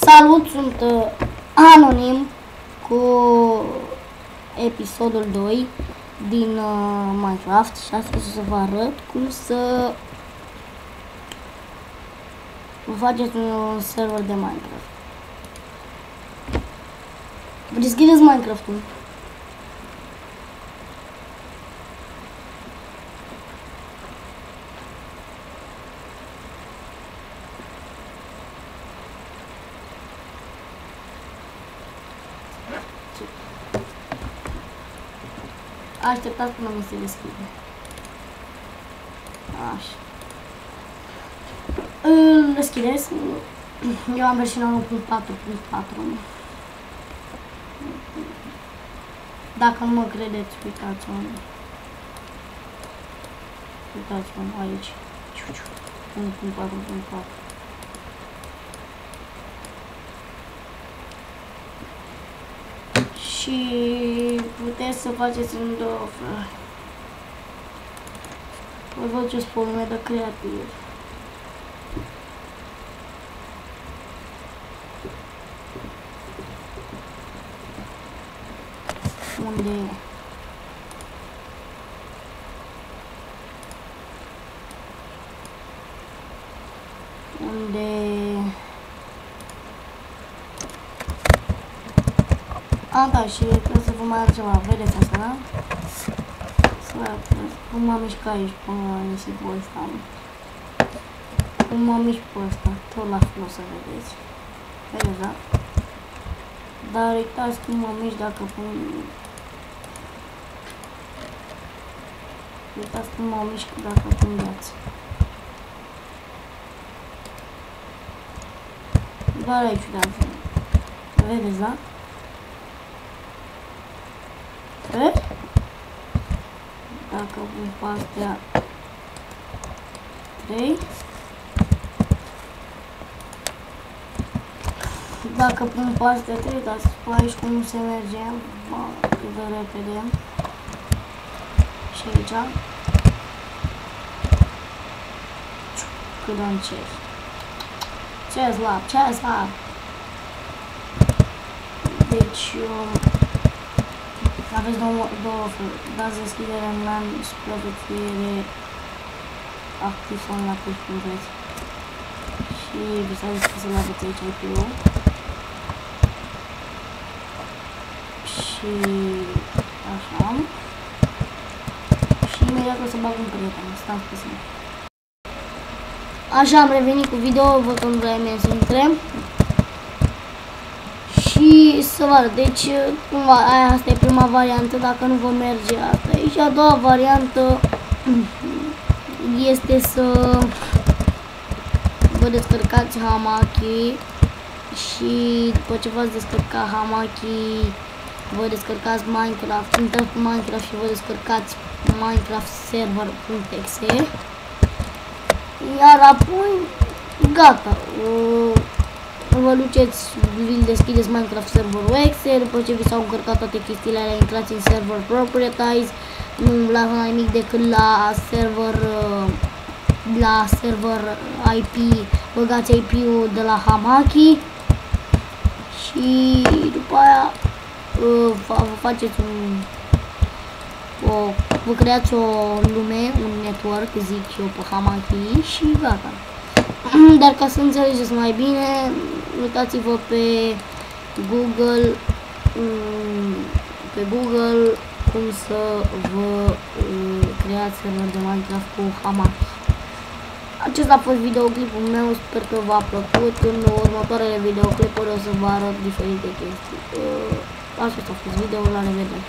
Salut, sunt Anonim cu episodul 2 din Minecraft și astăzi o să vă arăt cum să faceți un server de Minecraft. Deschideți Minecraft-ul. Așteptați până mi se deschide. Așa. Îl deschideți. Eu am versiunea 1.4.4. Dacă nu mă credeți, uitați-mă. Uitați-mă aici. 1.4.4. Și puteți să faceți în două feluri. Vă văd ce spune de creativ. Unde e? Unde? A, da, și trebuie să vă mai arăt ceva. Vedeți asta, da? Să vă arăt cum mă mișc aici până nisipul ăsta. Cum mă mișc pe ăsta. Tot la fel o să vedeți. Vedeți, da? Dar uitați cum mă mișc dacă pun... Uitați cum mă mișc dacă pun viață. Doar aici, uitați. Vedeți, da? Vezi? Dacă pun pe astea 3. Dacă pun pe astea 3, dați aici cum se merge, cât de repede. Și aici. Cât de încet. Ce slab, ce slab. Deci, aveți două feluri. Dați deschidere în LAN și protecție activ sau inactiv, cum vreți. Și vi s-a zis că să-l aveți aici IP-ul. Și așa. Și imediat o să bag un prieten. Stați pe sine. Așa, am revenit cu video, văd că nu vrea mie să intrăm. Și să vă arăt, deci asta e prima variantă, dacă nu vă merge asta e. Și a doua variantă este să vă descărcați Hamaki și după ce v-ați descărcat Hamaki, vă descărcați Minecraft, intrați pe Minecraft și vă descărcați Minecraft server.exe, iar apoi gata. Vă duceți, vi-l deschideți Minecraft serverul exe, după ce vi s-au încărcat toate chestiile alea, intrați în server proprietize, nu la nimic decât la server IP, băgați IP-ul de la Hamaki și după aia vă faceți vă creați o lume, un network, zic eu, pe Hamaki și gata. Dar ca să înțelegeți mai bine, uitați-vă pe Google cum să vă creați server de Minecraft cu Hamaki. Acesta a fost videoclipul meu, sper că v-a plăcut. În următoarele videoclipuri o să vă arăt diferite chestii. Acesta a fost videoul, la revedere!